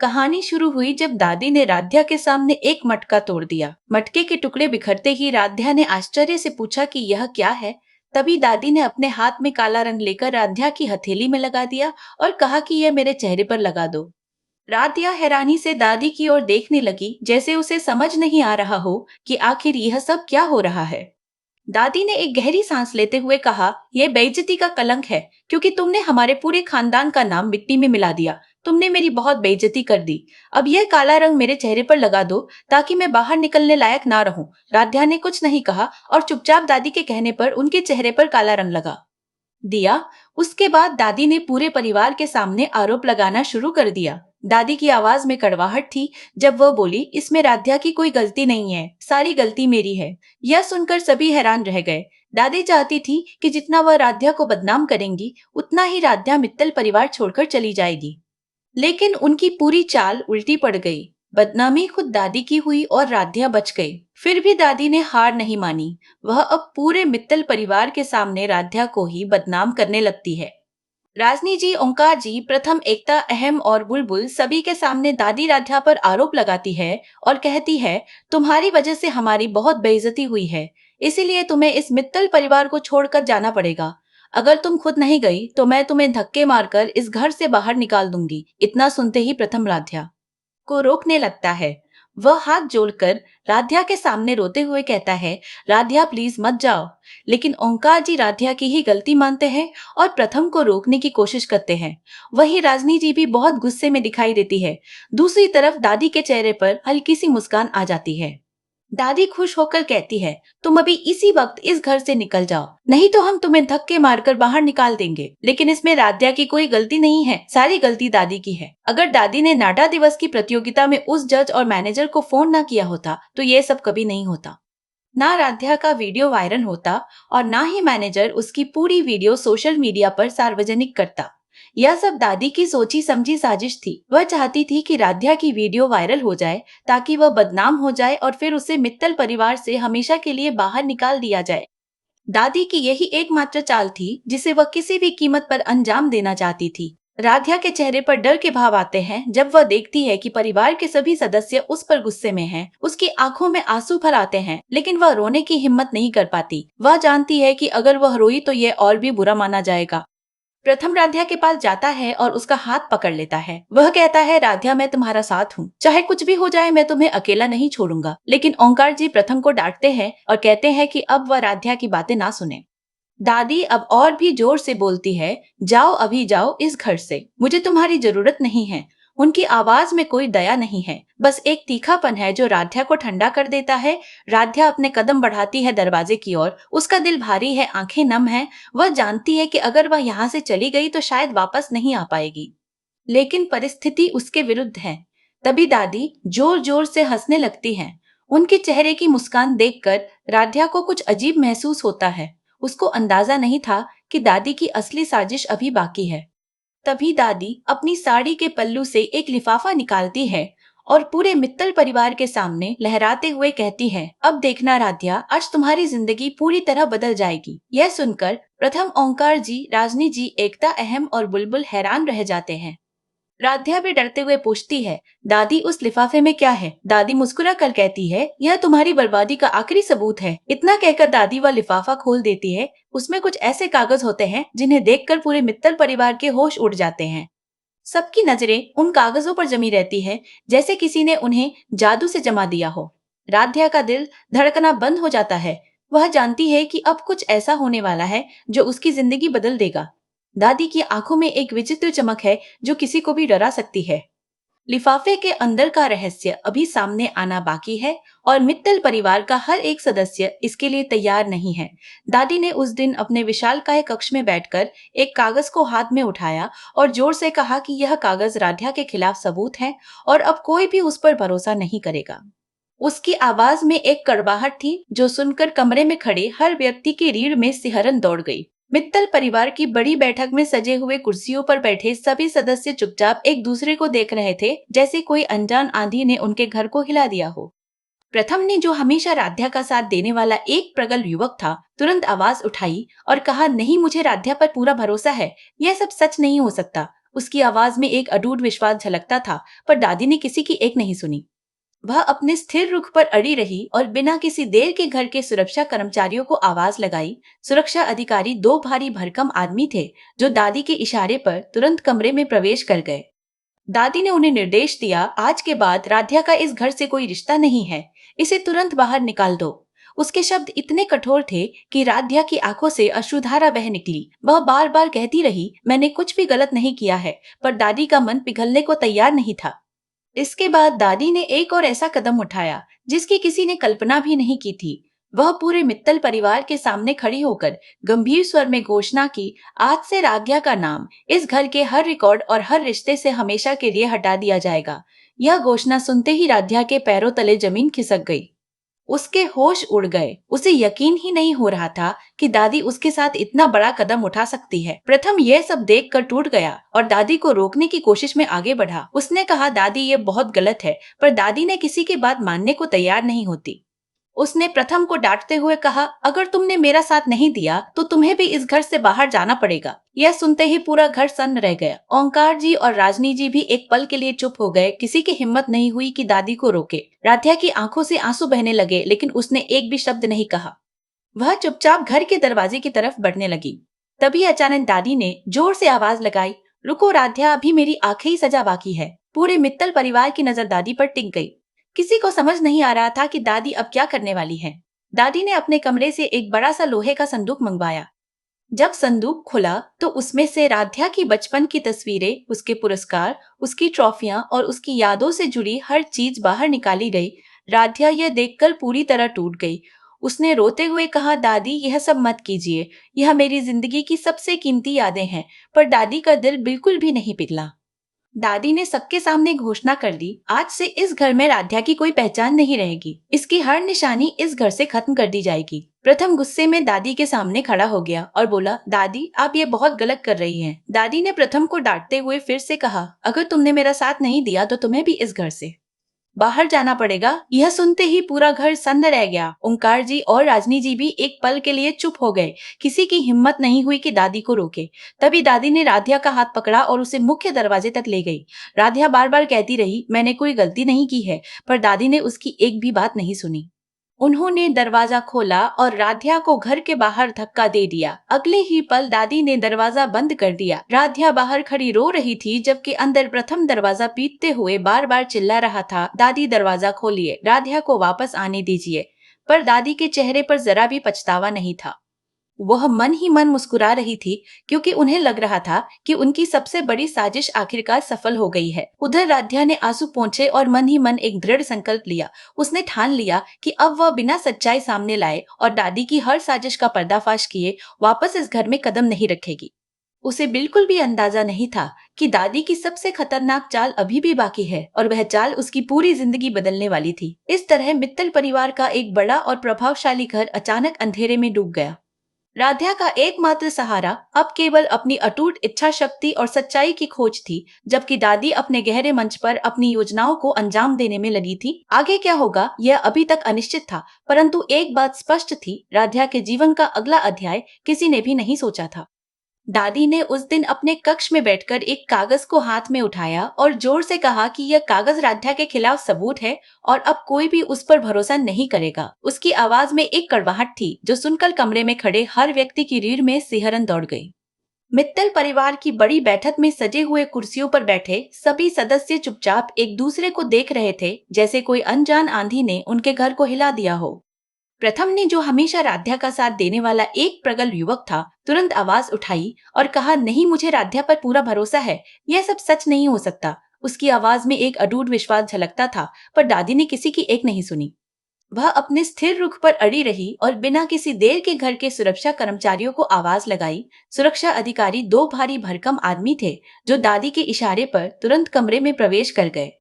कहानी शुरू हुई जब दादी ने राध्या के सामने एक मटका तोड़ दिया। मटके के टुकड़े बिखरते ही राध्या ने आश्चर्य से पूछा कि यह क्या है। तभी दादी ने अपने हाथ में काला रंग लेकर राध्या की हथेली में लगा दिया और कहा कि यह मेरे चेहरे पर लगा दो। राध्या हैरानी से दादी की ओर देखने लगी, जैसे उसे समझ नहीं आ रहा हो कि आखिर यह सब क्या हो रहा है। दादी ने एक गहरी सांस लेते हुए कहा, यह बेइज्जती का कलंक है, क्योंकि तुमने हमारे पूरे खानदान का नाम मिट्टी में मिला दिया। तुमने मेरी बहुत बेइज्जती कर दी। अब यह काला रंग मेरे चेहरे पर लगा दो ताकि मैं बाहर निकलने लायक ना रहूं। राध्या ने कुछ नहीं कहा और चुपचाप दादी के कहने पर उनके चेहरे पर काला रंग लगा दिया। उसके बाद दादी ने पूरे परिवार के सामने आरोप लगाना शुरू कर दिया। दादी की आवाज में कड़वाहट थी जब वह बोली, इसमें राध्या की कोई गलती नहीं है, सारी गलती मेरी है। यह सुनकर सभी हैरान रह गए। दादी चाहती थी कि जितना वह राध्या को बदनाम करेंगी, उतना ही राध्या मित्तल परिवार छोड़कर चली जाएगी। लेकिन उनकी पूरी चाल उल्टी पड़ गई। बदनामी खुद दादी की हुई और राध्या बच गई। फिर भी दादी ने हार नहीं मानी। वह अब पूरे मित्तल परिवार के सामने राध्या को ही बदनाम करने लगती है। राजनी जी, ओंकार जी, प्रथम, एकता, अहम और बुलबुल सभी के सामने दादी राध्या पर आरोप लगाती है और कहती है, तुम्हारी वजह से हमारी बहुत बेइज्जती हुई है, इसीलिए तुम्हें इस मित्तल परिवार को छोड़कर जाना पड़ेगा। अगर तुम खुद नहीं गई तो मैं तुम्हें धक्के मारकर इस घर से बाहर निकाल दूंगी। इतना सुनते ही प्रथम राध्या को रोकने लगता है। वह हाथ जोड़कर राध्या के सामने रोते हुए कहता है, राध्या प्लीज मत जाओ। लेकिन ओंकार जी राध्या की ही गलती मानते हैं और प्रथम को रोकने की कोशिश करते हैं। वहीं राजनी जी भी बहुत गुस्से में दिखाई देती है। दूसरी तरफ दादी के चेहरे पर हल्की सी मुस्कान आ जाती है। दादी खुश होकर कहती है, तुम अभी इसी वक्त इस घर से निकल जाओ, नहीं तो हम तुम्हें धक्के मारकर बाहर निकाल देंगे। लेकिन इसमें राध्या की कोई गलती नहीं है, सारी गलती दादी की है। अगर दादी ने नाटा दिवस की प्रतियोगिता में उस जज और मैनेजर को फोन न किया होता तो ये सब कभी नहीं होता। ना राध्या का वीडियो वायरल होता और ना ही मैनेजर उसकी पूरी वीडियो सोशल मीडिया पर सार्वजनिक करता। यह सब दादी की सोची समझी साजिश थी। वह चाहती थी कि राध्या की वीडियो वायरल हो जाए ताकि वह बदनाम हो जाए और फिर उसे मित्तल परिवार से हमेशा के लिए बाहर निकाल दिया जाए। दादी की यही एकमात्र चाल थी जिसे वह किसी भी कीमत पर अंजाम देना चाहती थी। राध्या के चेहरे पर डर के भाव आते हैं जब वह देखती है कि परिवार के सभी सदस्य उस पर गुस्से में हैं। उसकी आंखों में आंसू भर आते हैं, लेकिन वह रोने की हिम्मत नहीं कर पाती। वह जानती है कि अगर वह रोई तो ये और भी बुरा माना जाएगा। प्रथम राध्या के पास जाता है और उसका हाथ पकड़ लेता है। वह कहता है, राध्या मैं तुम्हारा साथ हूँ, चाहे कुछ भी हो जाए मैं तुम्हें अकेला नहीं छोड़ूंगा। लेकिन ओंकार जी प्रथम को डांटते हैं और कहते हैं कि अब वह राध्या की बातें ना सुने। दादी अब और भी जोर से बोलती है, जाओ अभी जाओ इस घर से, मुझे तुम्हारी जरूरत नहीं है। उनकी आवाज में कोई दया नहीं है, बस एक तीखापन है जो राध्या को ठंडा कर देता है। राध्या अपने कदम बढ़ाती है दरवाजे की ओर। उसका दिल भारी है, आंखें नम हैं। वह जानती है कि अगर वह यहाँ से चली गई तो शायद वापस नहीं आ पाएगी। लेकिन परिस्थिति उसके विरुद्ध है। तभी दादी जोर जोर से हंसने लगती है। उनके चेहरे की मुस्कान देखकर राध्या को कुछ अजीब महसूस होता है। उसको अंदाजा नहीं था कि दादी की असली साजिश अभी बाकी है। तभी दादी अपनी साड़ी के पल्लू से एक लिफाफा निकालती है और पूरे मित्तल परिवार के सामने लहराते हुए कहती है, अब देखना राध्या, आज तुम्हारी जिंदगी पूरी तरह बदल जाएगी। यह सुनकर प्रथम, ओंकार जी, राजनी जी, एकता, अहम और बुलबुल हैरान रह जाते हैं। राध्या भी डरते हुए पूछती है, दादी उस लिफाफे में क्या है? दादी मुस्कुरा कर कहती है, यह तुम्हारी बर्बादी का आखिरी सबूत है। इतना कहकर दादी वह लिफाफा खोल देती है। उसमें कुछ ऐसे कागज होते हैं जिन्हें देखकर पूरे मित्तल परिवार के होश उड़ जाते हैं। सबकी नजरें उन कागजों पर जमी रहती है, जैसे किसी ने उन्हें जादू से जमा दिया हो। राध्या का दिल धड़कना बंद हो जाता है। वह जानती है कि अब कुछ ऐसा होने वाला है जो उसकी जिंदगी बदल देगा। दादी की आंखों में एक विचित्र चमक है जो किसी को भी डरा सकती है। लिफाफे के अंदर का रहस्य अभी सामने आना बाकी है और मित्तल परिवार का हर एक सदस्य इसके लिए तैयार नहीं है। दादी ने उस दिन अपने विशालकाय कक्ष में बैठकर एक कागज को हाथ में उठाया और जोर से कहा कि यह कागज राध्या के खिलाफ सबूत है और अब कोई भी उस पर भरोसा नहीं करेगा। उसकी आवाज में एक कड़वाहट थी जो सुनकर कमरे में खड़े हर व्यक्ति की रीढ़ में सिहरन दौड़ गई। मित्तल परिवार की बड़ी बैठक में सजे हुए कुर्सियों पर बैठे सभी सदस्य चुपचाप एक दूसरे को देख रहे थे, जैसे कोई अनजान आंधी ने उनके घर को हिला दिया हो। प्रथम ने, जो हमेशा राध्या का साथ देने वाला एक प्रगल्भ युवक था, तुरंत आवाज उठाई और कहा, नहीं, मुझे राध्या पर पूरा भरोसा है। यह सब सच नहीं हो सकता। उसकी आवाज में एक अटूट विश्वास झलकता था, पर दादी ने किसी की एक नहीं सुनी। वह अपने स्थिर रुख पर अड़ी रही और बिना किसी देर के घर के सुरक्षा कर्मचारियों को आवाज लगाई। सुरक्षा अधिकारी दो भारी भरकम आदमी थे, जो दादी के इशारे पर तुरंत कमरे में प्रवेश कर गए। दादी ने उन्हें निर्देश दिया, आज के बाद राध्या का इस घर से कोई रिश्ता नहीं है। इसे तुरंत बाहर निकाल दो। उसके शब्द इतने कठोर थे कि राध्या की आंखों से अश्रुधारा बह निकली। वह बार बार कहती रही, मैंने कुछ भी गलत नहीं किया है, पर दादी का मन पिघलने को तैयार नहीं था। इसके बाद दादी ने एक और ऐसा कदम उठाया जिसकी किसी ने कल्पना भी नहीं की थी। वह पूरे मित्तल परिवार के सामने खड़ी होकर गंभीर स्वर में घोषणा की, आज से राध्या का नाम इस घर के हर रिकॉर्ड और हर रिश्ते से हमेशा के लिए हटा दिया जाएगा। यह घोषणा सुनते ही राध्या के पैरों तले जमीन खिसक गई। उसके होश उड़ गए। उसे यकीन ही नहीं हो रहा था कि दादी उसके साथ इतना बड़ा कदम उठा सकती है। प्रथम यह सब देखकर टूट गया और दादी को रोकने की कोशिश में आगे बढ़ा। उसने कहा, दादी ये बहुत गलत है, पर दादी ने किसी की बात मानने को तैयार नहीं होती। उसने प्रथम को डांटते हुए कहा, अगर तुमने मेरा साथ नहीं दिया तो तुम्हें भी इस घर से बाहर जाना पड़ेगा। यह सुनते ही पूरा घर सन्न रह गया। ओंकार जी और राजनी जी भी एक पल के लिए चुप हो गए। किसी की हिम्मत नहीं हुई कि दादी को रोके। राध्या की आंखों से आंसू बहने लगे, लेकिन उसने एक भी शब्द नहीं कहा। वह चुपचाप घर के दरवाजे की तरफ बढ़ने लगी। तभी अचानक दादी ने जोर से आवाज लगाई, रुको राध्या, अभी मेरी आखिरी सजा बाकी है। पूरे मित्तल परिवार की नजर दादी पर टिक गई। किसी को समझ नहीं आ रहा था कि दादी अब क्या करने वाली है। दादी ने अपने कमरे से एक बड़ा सा लोहे का संदूक मंगवाया। जब संदूक खुला तो उसमें से राध्या की बचपन की तस्वीरें, उसके पुरस्कार, उसकी ट्रॉफियां और उसकी यादों से जुड़ी हर चीज बाहर निकाली गई। राध्या यह देखकर पूरी तरह टूट गई। उसने रोते हुए कहा, दादी यह सब मत कीजिए, यह मेरी जिंदगी की सबसे कीमती यादें हैं। पर दादी का दिल बिल्कुल भी नहीं पिघला। दादी ने सबके सामने घोषणा कर दी, आज से इस घर में राध्या की कोई पहचान नहीं रहेगी। इसकी हर निशानी इस घर से खत्म कर दी जाएगी। प्रथम गुस्से में दादी के सामने खड़ा हो गया और बोला, दादी आप ये बहुत गलत कर रही हैं। दादी ने प्रथम को डांटते हुए फिर से कहा, अगर तुमने मेरा साथ नहीं दिया तो तुम्हें भी इस घर से बाहर जाना पड़ेगा। यह सुनते ही पूरा घर सन्न रह गया। ओंकार जी और राजनी जी भी एक पल के लिए चुप हो गए। किसी की हिम्मत नहीं हुई कि दादी को रोके। तभी दादी ने राध्या का हाथ पकड़ा और उसे मुख्य दरवाजे तक ले गई। राध्या बार बार कहती रही, मैंने कोई गलती नहीं की है, पर दादी ने उसकी एक भी बात नहीं सुनी। उन्होंने दरवाजा खोला और राध्या को घर के बाहर धक्का दे दिया। अगले ही पल दादी ने दरवाजा बंद कर दिया। राध्या बाहर खड़ी रो रही थी, जबकि अंदर प्रथम दरवाजा पीटते हुए बार बार चिल्ला रहा था, दादी दरवाजा खोलिए, राध्या को वापस आने दीजिए। पर दादी के चेहरे पर जरा भी पछतावा नहीं था। वह मन ही मन मुस्कुरा रही थी, क्योंकि उन्हें लग रहा था कि उनकी सबसे बड़ी साजिश आखिरकार सफल हो गई है। उधर राध्या ने आंसू पोंछे और मन ही मन एक दृढ़ संकल्प लिया। उसने ठान लिया कि अब वह बिना सच्चाई सामने लाए और दादी की हर साजिश का पर्दाफाश किए वापस इस घर में कदम नहीं रखेगी। उसे बिल्कुल भी अंदाजा नहीं था कि दादी की सबसे खतरनाक चाल अभी भी बाकी है, और वह चाल उसकी पूरी जिंदगी बदलने वाली थी। इस तरह मित्तल परिवार का एक बड़ा और प्रभावशाली घर अचानक अंधेरे में डूब गया। राध्या का एकमात्र सहारा अब केवल अपनी अटूट इच्छा शक्ति और सच्चाई की खोज थी, जबकि दादी अपने गहरे मंच पर अपनी योजनाओं को अंजाम देने में लगी थी। आगे क्या होगा यह अभी तक अनिश्चित था, परंतु एक बात स्पष्ट थी, राध्या के जीवन का अगला अध्याय किसी ने भी नहीं सोचा था। दादी ने उस दिन अपने कक्ष में बैठकर एक कागज को हाथ में उठाया और जोर से कहा कि यह कागज राध्या के खिलाफ सबूत है और अब कोई भी उस पर भरोसा नहीं करेगा। उसकी आवाज में एक कड़वाहट थी जो सुनकर कमरे में खड़े हर व्यक्ति की रीढ़ में सिहरन दौड़ गई। मित्तल परिवार की बड़ी बैठक में सजे हुए कुर्सियों पर बैठे सभी सदस्य चुपचाप एक दूसरे को देख रहे थे, जैसे कोई अनजान आंधी ने उनके घर को हिला दिया हो। प्रथम ने, जो हमेशा राध्या का साथ देने वाला एक प्रगल्भ युवक था, तुरंत आवाज उठाई और कहा, नहीं, मुझे राध्या पर पूरा भरोसा है, यह सब सच नहीं हो सकता। उसकी आवाज में एक अटूट विश्वास झलकता था, पर दादी ने किसी की एक नहीं सुनी। वह अपने स्थिर रुख पर अड़ी रही और बिना किसी देर के घर के सुरक्षा कर्मचारियों को आवाज लगाई। सुरक्षा अधिकारी दो भारी भरकम आदमी थे, जो दादी के इशारे पर तुरंत कमरे में प्रवेश कर गए।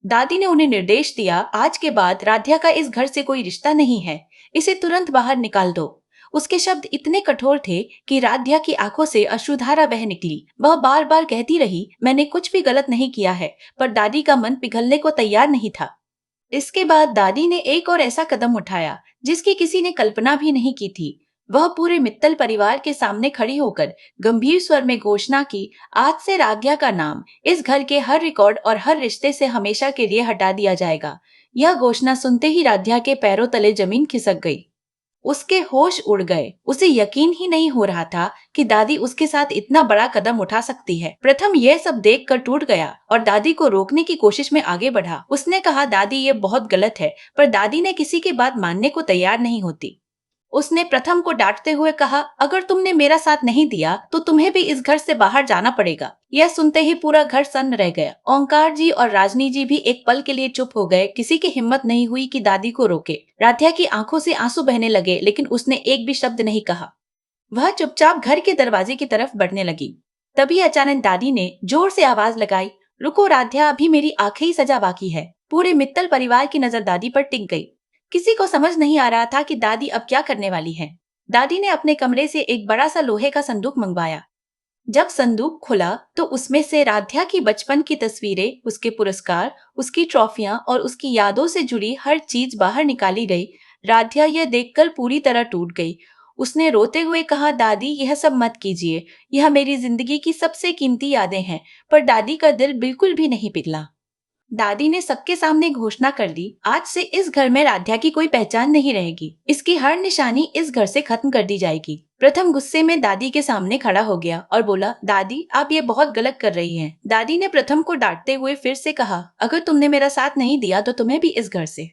दादी ने उन्हें निर्देश दिया, आज के बाद राध्या का इस घर से कोई रिश्ता नहीं है। इसे तुरंत बाहर निकाल दो। उसके शब्द इतने कठोर थे कि राध्या की आंखों से अश्रुधारा बह निकली। वह बार बार कहती रही, मैंने कुछ भी गलत नहीं किया है, पर दादी का मन पिघलने को तैयार नहीं था। इसके बाद दादी ने एक और ऐसा कदम उठाया जिसकी किसी ने कल्पना भी नहीं की थी। वह पूरे मित्तल परिवार के सामने खड़ी होकर गंभीर स्वर में घोषणा की, आज से राध्या का नाम इस घर के हर रिकॉर्ड और हर रिश्ते से हमेशा के लिए हटा दिया जाएगा। यह घोषणा सुनते ही राध्या के पैरों तले जमीन खिसक गई। उसके होश उड़ गए। उसे यकीन ही नहीं हो रहा था कि दादी उसके साथ इतना बड़ा कदम उठा सकती है। प्रथम यह सब देखकर टूट गया और दादी को रोकने की कोशिश में आगे बढ़ा। उसने कहा, दादी ये बहुत गलत है, पर दादी ने किसी की बात मानने को तैयार नहीं होती। उसने प्रथम को डांटते हुए कहा, अगर तुमने मेरा साथ नहीं दिया तो तुम्हें भी इस घर से बाहर जाना पड़ेगा। यह सुनते ही पूरा घर सन्न रह गया। ओंकार जी और राजनी जी भी एक पल के लिए चुप हो गए। किसी की हिम्मत नहीं हुई कि दादी को रोके। राध्या की आंखों से आंसू बहने लगे, लेकिन उसने एक भी शब्द नहीं कहा। वह चुपचाप घर के दरवाजे की तरफ बढ़ने लगी। तभी अचानक दादी ने जोर से आवाज लगाई, रुको राध्या, अभी मेरी आखिरी सजा बाकी है। पूरे मित्तल परिवार की नजर दादी पर टिक गई। किसी को समझ नहीं आ रहा था कि दादी अब क्या करने वाली है। दादी ने अपने कमरे से एक बड़ा सा लोहे का संदूक मंगवाया। जब संदूक खुला तो उसमें से राध्या की बचपन की तस्वीरें, उसके पुरस्कार, उसकी ट्रॉफियां और उसकी यादों से जुड़ी हर चीज बाहर निकाली गई। राध्या यह देखकर पूरी तरह टूट गई। उसने रोते हुए कहा, दादी यह सब मत कीजिए, यह मेरी जिंदगी की सबसे कीमती यादें हैं। पर दादी का दिल बिल्कुल भी नहीं पिघला। दादी ने सबके सामने घोषणा कर दी, आज से इस घर में राध्या की कोई पहचान नहीं रहेगी। इसकी हर निशानी इस घर से खत्म कर दी जाएगी। प्रथम गुस्से में दादी के सामने खड़ा हो गया और बोला, दादी आप ये बहुत गलत कर रही हैं। दादी ने प्रथम को डांटते हुए फिर से कहा, अगर तुमने मेरा साथ नहीं दिया तो तुम्हें भी इस घर से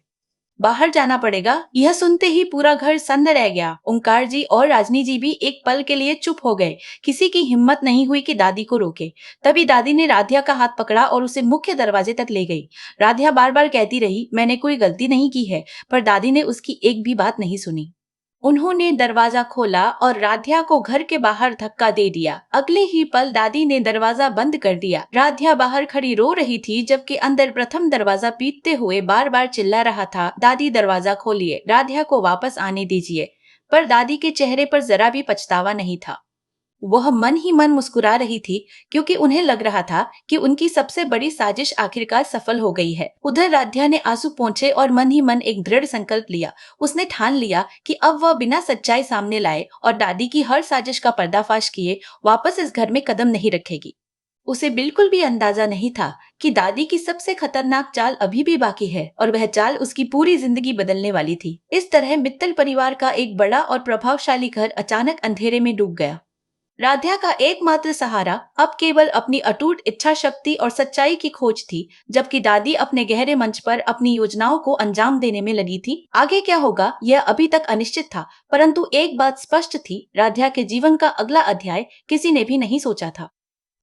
बाहर जाना पड़ेगा। यह सुनते ही पूरा घर सन्न रह गया। ओंकार जी और राजनी जी भी एक पल के लिए चुप हो गए। किसी की हिम्मत नहीं हुई कि दादी को रोके। तभी दादी ने राध्या का हाथ पकड़ा और उसे मुख्य दरवाजे तक ले गई। राध्या बार बार कहती रही, मैंने कोई गलती नहीं की है, पर दादी ने उसकी एक भी बात नहीं सुनी। उन्होंने दरवाजा खोला और राध्या को घर के बाहर धक्का दे दिया। अगले ही पल दादी ने दरवाजा बंद कर दिया। राध्या बाहर खड़ी रो रही थी, जबकि अंदर प्रथम दरवाजा पीटते हुए बार बार चिल्ला रहा था, दादी दरवाजा खोलिए, राध्या को वापस आने दीजिए। पर दादी के चेहरे पर जरा भी पछतावा नहीं था। वह मन ही मन मुस्कुरा रही थी, क्योंकि उन्हें लग रहा था कि उनकी सबसे बड़ी साजिश आखिरकार सफल हो गई है। उधर राध्या ने आंसू पोंछे और मन ही मन एक दृढ़ संकल्प लिया। उसने ठान लिया कि अब वह बिना सच्चाई सामने लाए और दादी की हर साजिश का पर्दाफाश किए वापस इस घर में कदम नहीं रखेगी। उसे बिल्कुल भी अंदाजा नहीं था कि दादी की सबसे खतरनाक चाल अभी भी बाकी है, और वह चाल उसकी पूरी जिंदगी बदलने वाली थी। इस तरह मित्तल परिवार का एक बड़ा और प्रभावशाली घर अचानक अंधेरे में डूब गया। राध्या का एकमात्र सहारा अब केवल अपनी अटूट इच्छा शक्ति और सच्चाई की खोज थी, जबकि दादी अपने गहरे मंच पर अपनी योजनाओं को अंजाम देने में लगी थी। आगे क्या होगा यह अभी तक अनिश्चित था, परंतु एक बात स्पष्ट थी, राध्या के जीवन का अगला अध्याय किसी ने भी नहीं सोचा था।